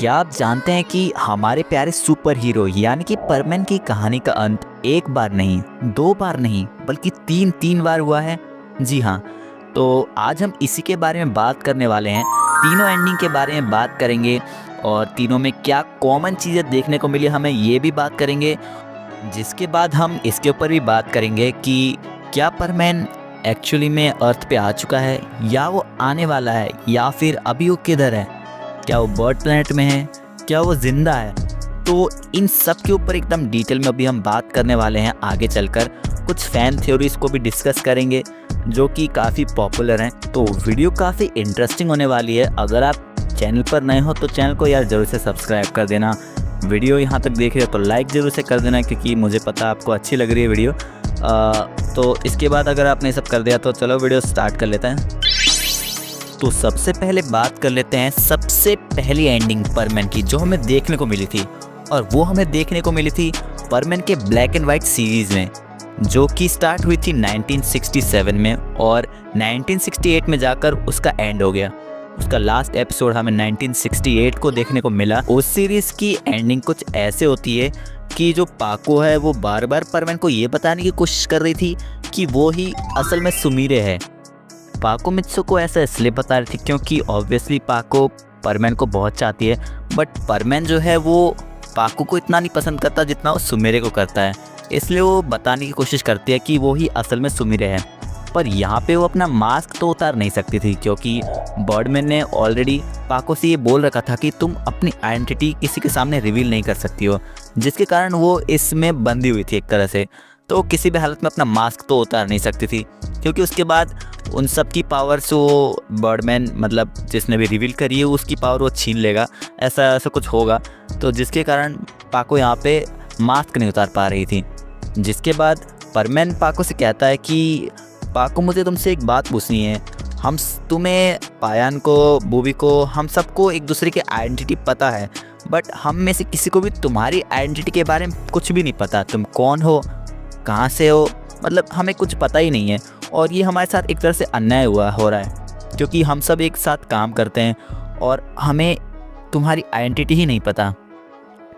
क्या आप जानते हैं कि हमारे प्यारे सुपर हीरो यानी कि परमैन की कहानी का अंत एक बार नहीं, दो बार नहीं, बल्कि तीन बार हुआ है। जी हाँ, तो आज हम इसी के बारे में बात करने वाले हैं। तीनों एंडिंग के बारे में बात करेंगे और तीनों में क्या कॉमन चीज़ें देखने को मिली हमें ये भी बात करेंगे। जिसके बाद हम इसके ऊपर भी बात करेंगे कि क्या परमैन एक्चुअली में अर्थ पे आ चुका है या वो आने वाला है, या फिर अभी वो किधर है, क्या वो बर्ड प्लैनेट में है, क्या वो जिंदा है। तो इन सब के ऊपर एकदम डिटेल में अभी हम बात करने वाले हैं। आगे चलकर कुछ फैन थ्योरीज को भी डिस्कस करेंगे जो कि काफ़ी पॉपुलर हैं। तो वीडियो काफ़ी इंटरेस्टिंग होने वाली है। अगर आप चैनल पर नए हो तो चैनल को यार ज़रूर से सब्सक्राइब कर देना। वीडियो यहाँ तक देख रहे हो तो लाइक ज़रूर से कर देना, क्योंकि मुझे पता आपको अच्छी लग रही है वीडियो। तो इसके बाद अगर आपने सब कर दिया तो चलो वीडियो स्टार्ट कर लेते हैं। तो सबसे पहले बात कर लेते हैं सबसे पहली एंडिंग परमैन की जो हमें देखने को मिली थी, और वो हमें देखने को मिली थी परमैन के ब्लैक एंड वाइट सीरीज़ में, जो कि स्टार्ट हुई थी 1967 में और 1968 में जाकर उसका एंड हो गया। उसका लास्ट एपिसोड हमें 1968 को देखने को मिला। उस सीरीज़ की एंडिंग कुछ ऐसे होती है कि जो पाको है वो बार बार परमैन को ये बताने की कोशिश कर रही थी कि वो ही असल में सुमीरे है। पाको मित्सु को ऐसा इसलिए बता रही थी क्योंकि ऑब्वियसली पाको परमैन को बहुत चाहती है, बट परमैन जो है वो पाको को इतना नहीं पसंद करता जितना वो सुमीरे को करता है। इसलिए वो बताने की कोशिश करती है कि वो ही असल में सुमीरे है। पर यहाँ पे वो अपना मास्क तो उतार नहीं सकती थी, क्योंकि बर्डमैन ने ऑलरेडी पाको से ये बोल रखा था कि तुम अपनी आइडेंटिटी किसी के सामने रिवील नहीं कर सकती हो, जिसके कारण वो इसमें बंधी हुई थी एक तरह से। तो किसी भी हालत में अपना मास्क तो उतार नहीं सकती थी, क्योंकि उसके बाद उन सब की पावर से वो बर्डमैन मतलब जिसने भी रिवील करी है उसकी पावर वो छीन लेगा, ऐसा कुछ होगा। तो जिसके कारण पाको यहाँ पे मास्क नहीं उतार पा रही थी। जिसके बाद परमैन पाको से कहता है कि पाको मुझे तुमसे एक बात पूछनी है। हम तुम्हें, पायान को, बूबी को, हम सबको एक दूसरे की आइडेंटिटी पता है, बट हम में से किसी को भी तुम्हारी आइडेंटिटी के बारे में कुछ भी नहीं पता। तुम कौन हो, कहाँ से हो, मतलब हमें कुछ पता ही नहीं है। और ये हमारे साथ एक तरह से अन्याय हो रहा है, क्योंकि हम सब एक साथ काम करते हैं और हमें तुम्हारी आइडेंटिटी ही नहीं पता।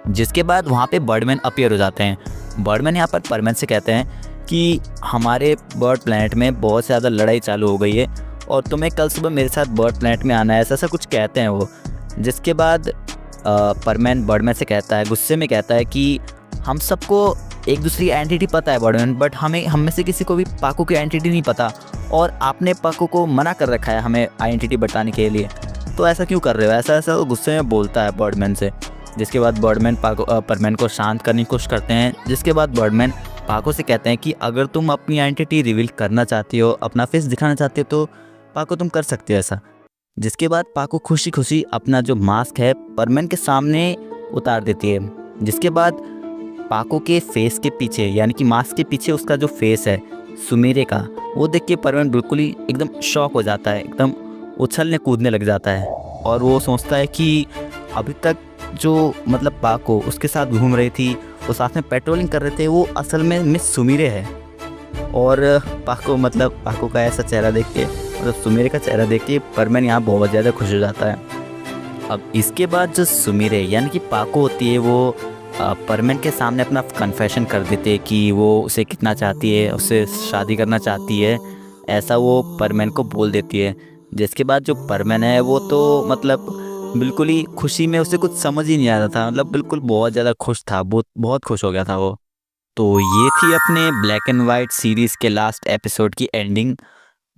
जिसके बाद वहाँ पे बर्डमैन अपीयर हो जाते हैं। बर्डमैन यहाँ पर परमैन से कहते हैं कि हमारे बर्ड प्लैनेट में बहुत ज़्यादा लड़ाई चालू हो गई है और तुम्हें कल सुबह मेरे साथ बर्ड प्लैनेट में आना है, ऐसा कुछ कहते हैं वो। जिसके बाद परमैन बर्डमैन से कहता है, गुस्से में कहता है कि हम सबको एक दूसरी आइडेंटिटी पता है बर्डमैन, बट हम में से किसी को भी पाको की आइडेंटिटी नहीं पता, और आपने पाको को मना कर रखा है हमें आइडेंटिटी बताने के लिए। तो ऐसा क्यों कर रहे हो, ऐसा गुस्से में बोलता है बर्डमैन से। जिसके बाद बर्डमैन परमैन को शांत करने की कोशिश करते हैं। जिसके बाद बर्डमैन पाको से कहते हैं कि अगर तुम अपनी आइडेंटिटी रिवील करना चाहती हो, अपना फेस दिखाना चाहती हो, तो पाको तुम कर सकते हो ऐसा। जिसके बाद पाको खुशी खुशी अपना जो मास्क है परमैन के सामने उतार देती है। जिसके बाद पाको के फेस के पीछे यानी कि मास्क के पीछे उसका जो फेस है सुमीरे का, वो देख के परमैन बिल्कुल ही एकदम शॉक हो जाता है, एकदम उछलने कूदने लग जाता है। और वो सोचता है कि अभी तक जो मतलब पाको उसके साथ घूम रही थी, वो साथ में पेट्रोलिंग कर रहे थे, वो असल में मिस सुमीरे है। और पाको का ऐसा चेहरा देख के, मतलब सुमीरे का चेहरा देख के परमैन यहाँ बहुत ज़्यादा खुश हो जाता है। अब इसके बाद जो सुमीरे यानी कि पाको होती है, वो परमैन के सामने अपना कन्फेशन कर देते हैं कि वो उसे कितना चाहती है, उससे शादी करना चाहती है, ऐसा वो परमैन को बोल देती है। जिसके बाद जो परमैन है वो तो मतलब बिल्कुल ही खुशी में, उसे कुछ समझ ही नहीं आ रहा था, मतलब बिल्कुल बहुत ज़्यादा खुश था, बहुत खुश हो गया था वो। तो ये थी अपने ब्लैक एंड वाइट सीरीज़ के लास्ट एपिसोड की एंडिंग,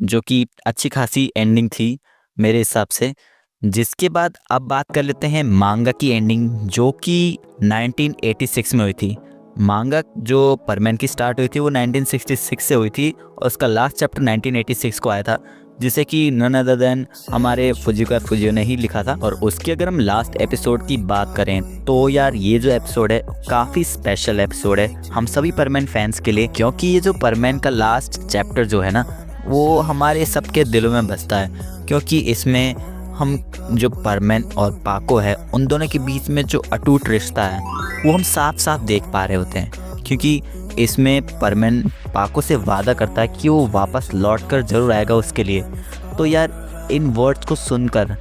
जो कि अच्छी खासी एंडिंग थी मेरे हिसाब से। जिसके बाद अब बात कर लेते हैं मांगा की एंडिंग, जो कि 1986 में हुई थी। मांगा जो परमैन की स्टार्ट हुई थी वो 1966 से हुई थी, और उसका लास्ट चैप्टर 1986 को आया था, जिसे कि नन अदर देन हमारे फुजिका फुजियो ने ही लिखा था। और उसकी अगर हम लास्ट एपिसोड की बात करें तो यार ये जो एपिसोड है काफ़ी स्पेशल एपिसोड है हम सभी परमैन फैंस के लिए, क्योंकि ये जो परमैन का लास्ट चैप्टर जो है ना, वो हमारे सबके दिलों में बसता है। क्योंकि इसमें हम जो परमैन और पाको है उन दोनों के बीच में जो अटूट रिश्ता है वो हम साफ साफ देख पा रहे होते हैं, क्योंकि इसमें परमैन पाको से वादा करता है कि वो वापस लौट कर ज़रूर आएगा उसके लिए। तो यार इन वर्ड्स को सुनकर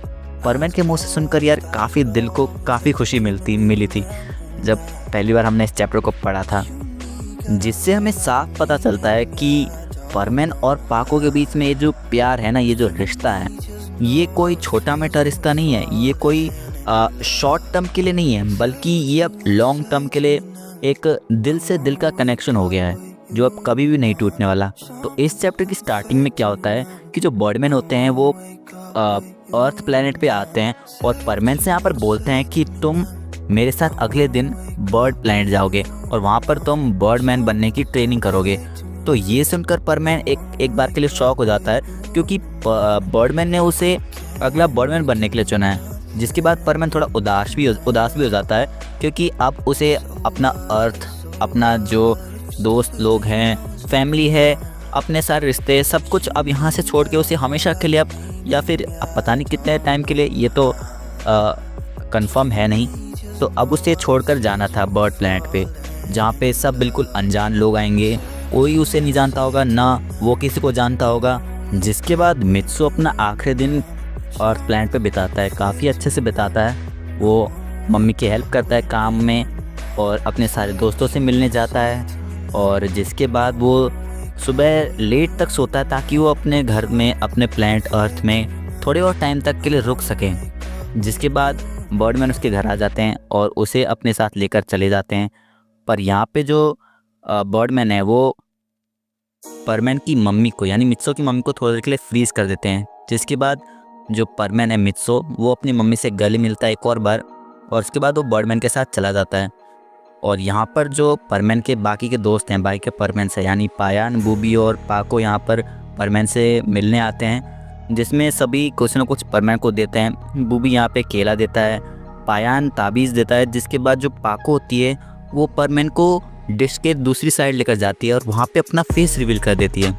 परमैन के मुंह से सुनकर यार काफ़ी दिल को काफ़ी खुशी मिली थी जब पहली बार हमने इस चैप्टर को पढ़ा था, जिससे हमें साफ पता चलता है कि परमैन और पाको के बीच में ये जो प्यार है ना, ये जो रिश्ता है, ये कोई छोटा मोटा रिश्ता नहीं है, ये कोई शॉर्ट टर्म के लिए नहीं है, बल्कि ये अब लॉन्ग टर्म के लिए एक दिल से दिल का कनेक्शन हो गया है जो अब कभी भी नहीं टूटने वाला। तो इस चैप्टर की स्टार्टिंग में क्या होता है कि जो बर्डमैन होते हैं वो अर्थ प्लैनेट पे आते हैं और परमैन से यहाँ पर बोलते हैं कि तुम मेरे साथ अगले दिन बर्ड प्लैनेट जाओगे और वहाँ पर तुम बर्डमैन बनने की ट्रेनिंग करोगे। तो ये सुनकर परमैन एक बार के लिए शॉक हो जाता है, क्योंकि बर्डमैन ने उसे अगला बर्डमैन बनने के लिए चुना है। जिसके बाद परमैन थोड़ा उदास भी हो जाता है, क्योंकि अब उसे अपना अर्थ, अपना जो दोस्त लोग हैं, फैमिली है, अपने सारे रिश्ते, सब कुछ अब यहाँ से छोड़ के उसे हमेशा के लिए अब, या फिर अब पता नहीं कितने टाइम के लिए, ये तो कंफर्म है नहीं, तो अब उसे छोड़कर जाना था बर्ड प्लैनेट पे, जहाँ पे सब बिल्कुल अनजान लोग आएंगे, कोई उसे नहीं जानता होगा, ना वो किसी को जानता होगा। जिसके बाद मित्सु अपना आखिरी दिन अर्थ प्लैनेट पे बिताता है, काफ़ी अच्छे से बिताता है। वो मम्मी की हेल्प करता है काम में और अपने सारे दोस्तों से मिलने जाता है, और जिसके बाद वो सुबह लेट तक सोता है ताकि वो अपने घर में, अपने प्लैनेट अर्थ में थोड़े और टाइम तक के लिए रुक सकें। जिसके बाद बर्डमैन उसके घर आ जाते हैं और उसे अपने साथ लेकर चले जाते हैं। पर यहाँ पे जो बर्डमैन है वो परमैन की मम्मी को, यानी मित्सो की मम्मी को थोड़ी देर के लिए फ्रीज कर देते हैं। जिसके बाद जो परमैन है मित्सो, वो अपनी मम्मी से गले मिलता है एक और बार, और उसके बाद वो बर्डमैन के साथ चला जाता है। और यहाँ पर जो परमैन के बाकी के दोस्त हैं, बाकी के परमैन से, यानी पायान, बूबी और पाको यहाँ पर परमैन से मिलने आते हैं, जिसमें सभी कुछ न कुछ परमैन को देते हैं। बूबी यहाँ पे केला देता है, पायान ताबीज़ देता है। जिसके बाद जो पाको होती है वो परमैन को डिश के दूसरी साइड लेकर जाती है और वहाँ पे अपना फेस रिवील कर देती है।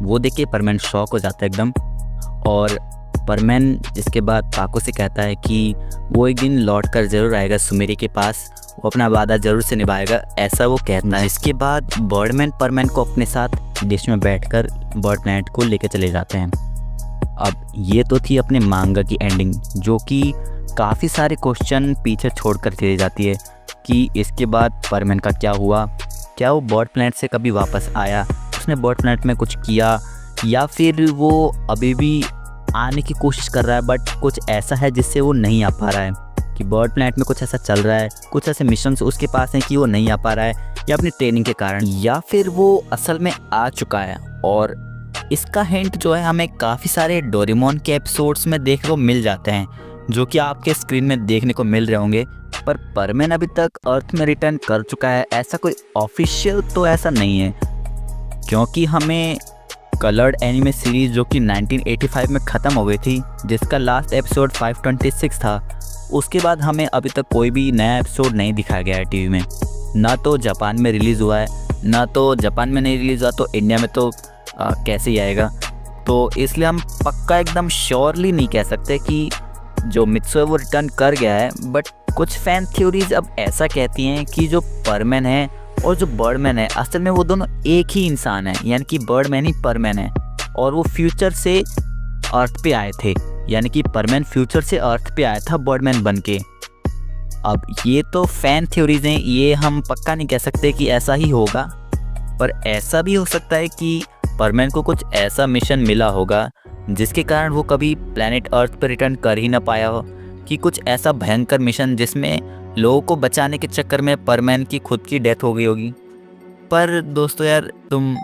वो देख के परमैन शॉक हो जाता है एकदम, और परमैन इसके बाद पाको से कहता है कि वो एक दिन लौट कर ज़रूर आएगा सुमेरी के पास, वो अपना वादा ज़रूर से निभाएगा, ऐसा वो कहता है। इसके बाद बर्डमैन परमैन को अपने साथ डिश में बैठकर बर्ड प्लैनेट को लेकर चले जाते हैं। अब ये तो थी अपने मांगा की एंडिंग, जो कि काफ़ी सारे क्वेश्चन पीछे छोड़कर चली जाती है कि इसके बाद परमैन का क्या हुआ, क्या वो बर्ड प्लैनेट से कभी वापस आया, उसने बर्ड प्लैनेट में कुछ किया, या फिर वो अभी भी आने की कोशिश कर रहा है बट कुछ ऐसा है जिससे वो नहीं आ पा रहा है, कि बर्ड प्लैनेट में कुछ ऐसा चल रहा है, कुछ ऐसे मिशंस उसके पास हैं कि वो नहीं आ पा रहा है, या अपनी ट्रेनिंग के कारण, या फिर वो असल में आ चुका है। और इसका हिंट जो है हमें काफ़ी सारे डोरेमोन के एपिसोड्स में देखने को मिल जाते हैं, जो कि आपके स्क्रीन में देखने को मिल रहे होंगे। पर परमैन अभी तक अर्थ में रिटर्न कर चुका है ऐसा कोई ऑफिशियल तो ऐसा नहीं है, क्योंकि हमें कलर्ड एनिमे सीरीज़ जो कि 1985 में ख़त्म हो गई थी, जिसका लास्ट एपिसोड 526 था, उसके बाद हमें अभी तक कोई भी नया एपिसोड नहीं दिखाया गया है टीवी में। ना तो जापान में रिलीज़ हुआ है, ना तो जापान में नहीं रिलीज़ हुआ तो इंडिया में तो कैसे ही आएगा। तो इसलिए हम पक्का एकदम श्योरली नहीं कह सकते कि जो मित्सु है वो रिटर्न कर गया है। बट कुछ फैन थ्योरीज अब ऐसा कहती हैं कि जो परमैन है और जो बर्डमैन है, असल में वो दोनों एक ही इंसान है, यानी कि बर्डमैन ही परमैन है, और वो फ्यूचर से अर्थ पे आए थे, यानी कि परमैन फ्यूचर से अर्थ पे आया था बर्डमैन बन के। अब ये तो फैन थ्योरीज हैं, ये हम पक्का नहीं कह सकते कि ऐसा ही होगा, पर ऐसा भी हो सकता है कि परमैन को कुछ ऐसा मिशन मिला होगा जिसके कारण वो कभी प्लैनेट अर्थ पर रिटर्न कर ही ना पाया हो, कि कुछ ऐसा भयंकर मिशन जिसमें लोगों को बचाने के चक्कर में परमैन की खुद की डेथ हो गई होगी। पर दोस्तों यार, तुम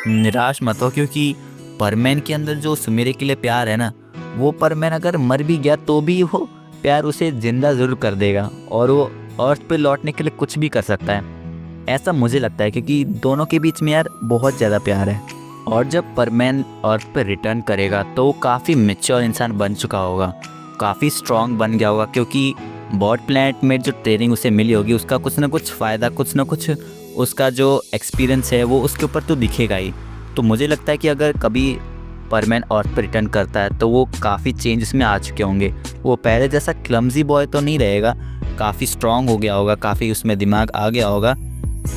निराश मत हो, क्योंकि परमैन के अंदर जो सुमेरी के लिए प्यार है ना, वो परमैन अगर मर भी गया तो भी वो प्यार उसे जिंदा ज़रूर कर देगा, और वो अर्थ पे लौटने के लिए कुछ भी कर सकता है, ऐसा मुझे लगता है, क्योंकि दोनों के बीच में यार बहुत ज़्यादा प्यार है। और जब परमैन अर्थ पे रिटर्न करेगा तो वो काफ़ी मैच्योर इंसान बन चुका होगा, काफ़ी स्ट्रॉन्ग बन गया होगा, क्योंकि बर्ड प्लैनेट में जो ट्रेनिंग उसे मिली होगी उसका कुछ ना कुछ फ़ायदा, कुछ ना कुछ उसका जो एक्सपीरियंस है वो उसके ऊपर तो दिखेगा ही। तो मुझे लगता है कि अगर कभी परमैन अर्थ पर रिटर्न करता है तो वो काफ़ी चेंजेस में आ चुके होंगे। वो पहले जैसा क्लमजी बॉय तो नहीं रहेगा, काफ़ी स्ट्रॉन्ग हो गया होगा, काफ़ी उसमें दिमाग आ गया होगा,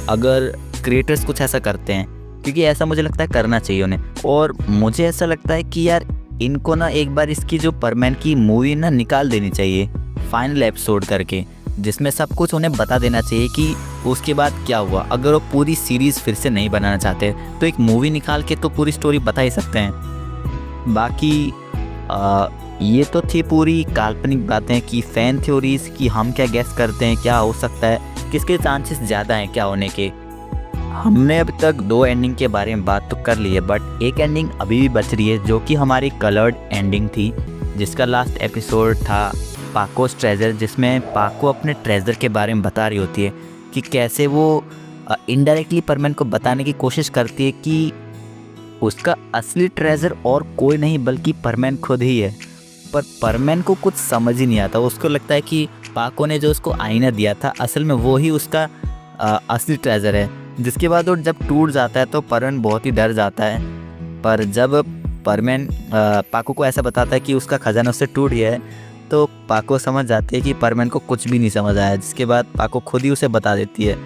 अगर क्रिएटर्स कुछ ऐसा करते हैं, क्योंकि ऐसा मुझे लगता है करना चाहिए उन्हें। और मुझे ऐसा लगता है कि यार इनको ना एक बार इसकी जो परमैन की मूवी ना निकाल देनी चाहिए फाइनल एपिसोड करके, जिसमें सब कुछ उन्हें बता देना चाहिए कि उसके बाद क्या हुआ। अगर वो पूरी सीरीज़ फिर से नहीं बनाना चाहते तो एक मूवी निकाल के तो पूरी स्टोरी बता ही सकते हैं। बाकी ये तो थी पूरी काल्पनिक बातें कि फ़ैन थ्योरीज कि हम क्या गेस करते हैं क्या हो सकता है, किसके चांसेस ज़्यादा हैं क्या होने के। हमने अभी तक 2 एंडिंग के बारे में बात तो कर ली है, बट एक एंडिंग अभी भी बच रही है जो कि हमारी कलर्ड एंडिंग थी, जिसका लास्ट एपिसोड था पाकोस ट्रेजर, जिसमें पाको अपने ट्रेजर के बारे में बता रही होती है कि कैसे वो इनडायरेक्टली परमैन को बताने की कोशिश करती है कि उसका असली ट्रेजर और कोई नहीं बल्कि परमैन खुद ही है। पर परमैन को कुछ समझ ही नहीं आता, उसको लगता है कि पाको ने जो उसको आईना दिया था असल में वो ही उसका असली ट्रेजर है। जिसके बाद वो जब टूट जाता है तो परमैन बहुत ही डर जाता है। पर जब परमैन पाको को ऐसा बताता है कि उसका खजाना उससे टूट गया है तो पाको समझ जाती है कि परमैन को कुछ भी नहीं समझ आया। जिसके बाद पाको खुद ही उसे बता देती है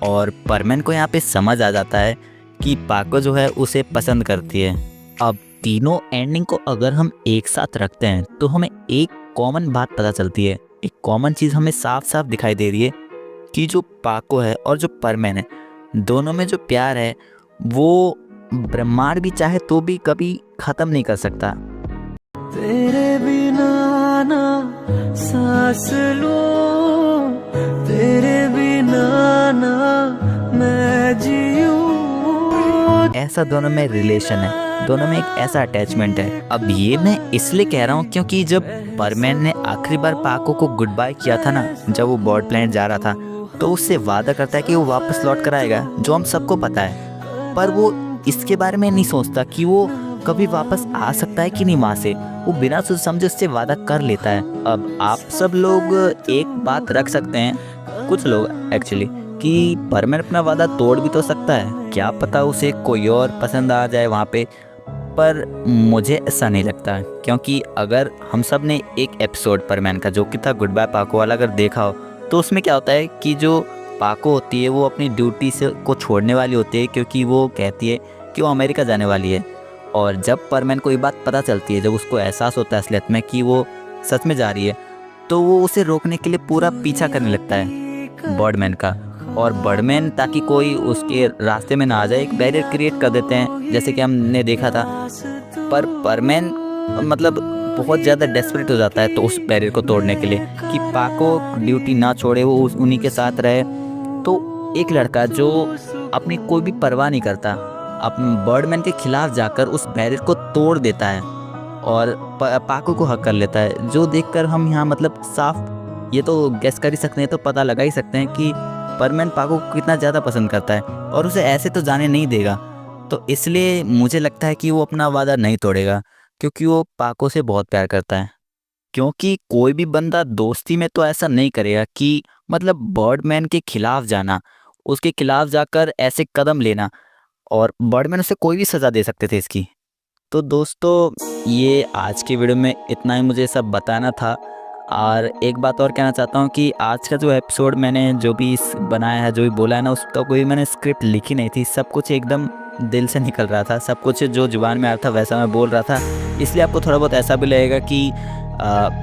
और परमैन को यहाँ पे समझ आ जाता है कि पाको जो है उसे पसंद करती है। अब तीनों एंडिंग को अगर हम एक साथ रखते हैं तो हमें एक कॉमन बात पता चलती है, एक कॉमन चीज़ हमें साफ साफ दिखाई दे रही है कि जो पाको है और जो परमैन है दोनों में जो प्यार है वो ब्रह्मांड भी चाहे तो भी कभी ख़त्म नहीं कर सकता। तेरे बिना ना सांस लूं, तेरे बिना ना मैं जीऊं। ऐसा दोनों में रिलेशन है, दोनों में एक ऐसा अटैचमेंट है। अब ये मैं इसलिए कह रहा हूँ क्योंकि जब परमैन ने आखिरी बार पाको को गुड बाय किया था ना, जब वो बर्ड प्लैनेट जा रहा था, तो उससे वादा करता है कि वो वापस लौट कर आएगा, जो हम सबको पता है। पर वो इसके बारे में नहीं सोचता कि वो कभी वापस आ सकता है कि नहीं वहाँ से। वो बिना सोच समझे उससे वादा कर लेता है। अब आप सब लोग एक बात रख सकते हैं, कुछ लोग एक्चुअली, कि परमैन अपना वादा तोड़ भी तो सकता है, क्या पता उसे कोई और पसंद आ जाए वहाँ पे। पर मुझे ऐसा नहीं लगता, क्योंकि अगर हम सब ने एक एपिसोड परमैन का जो कि था गुड बाय पाको वाला अगर देखा हो तो उसमें क्या होता है कि जो पाको होती है वो अपनी ड्यूटी से को छोड़ने वाली होती है, क्योंकि वो कहती है कि वो अमेरिका जाने वाली है। और जब परमैन को ये बात पता चलती है, जब उसको एहसास होता है असलियत में कि वो सच में जा रही है, तो वो उसे रोकने के लिए पूरा पीछा करने लगता है बर्डमैन का। और बर्डमैन ताकि कोई उसके रास्ते में ना आ जाए एक बैरियर क्रिएट कर देते हैं, जैसे कि हमने देखा था। पर परमैन मतलब बहुत ज़्यादा डेस्परेट हो जाता है तो उस बैरियर को तोड़ने के लिए कि पाको ड्यूटी ना छोड़े, वो उन्हीं के साथ रहे। तो एक लड़का जो अपनी कोई भी परवाह नहीं करता अपने बर्डमैन के खिलाफ जाकर उस बैरियर को तोड़ देता है और पाको को हक कर लेता है, जो देखकर हम यहाँ मतलब साफ ये तो गेस कर ही सकते हैं, तो पता लगा ही सकते हैं कि परमैन पाको को कितना ज़्यादा पसंद करता है और उसे ऐसे तो जाने नहीं देगा। तो इसलिए मुझे लगता है कि वो अपना वादा नहीं तोड़ेगा, क्योंकि वो पाको से बहुत प्यार करता है। क्योंकि कोई भी बंदा दोस्ती में तो ऐसा नहीं करेगा कि मतलब बर्डमैन के खिलाफ जाना, उसके खिलाफ जाकर ऐसे कदम लेना, और बर्डमैन उसे कोई भी सज़ा दे सकते थे इसकी। तो दोस्तों ये आज की वीडियो में इतना ही मुझे सब बताना था। और एक बात और कहना चाहता हूँ कि आज का जो एपिसोड मैंने जो भी बनाया है, जो भी बोला है ना, उसका कोई मैंने स्क्रिप्ट लिखी नहीं थी, सब कुछ एकदम दिल से निकल रहा था, सब कुछ जो जुबान में आ रहा था वैसा मैं बोल रहा था। इसलिए आपको थोड़ा बहुत ऐसा भी लगेगा कि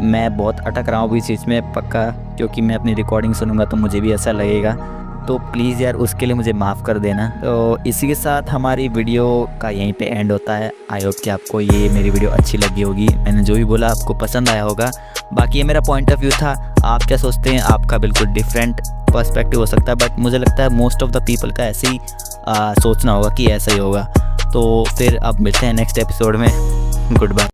मैं बहुत अटक रहा हूँ भी चीज़ में, पक्का, क्योंकि मैं अपनी रिकॉर्डिंग सुनूंगा तो मुझे भी ऐसा लगेगा। तो प्लीज़ यार उसके लिए मुझे माफ़ कर देना। तो इसी के साथ हमारी वीडियो का यहीं पे एंड होता है। आई होप कि आपको ये मेरी वीडियो अच्छी लगी होगी, मैंने जो भी बोला आपको पसंद आया होगा। बाकी ये मेरा पॉइंट ऑफ व्यू था, आप क्या सोचते हैं आपका बिल्कुल डिफरेंट पर्सपेक्टिव हो सकता है, बट मुझे लगता है मोस्ट ऑफ द पीपल का ऐसे ही सोचना होगा कि ऐसा ही होगा। तो फिर अब मिलते हैं नेक्स्ट एपिसोड में। Good bye.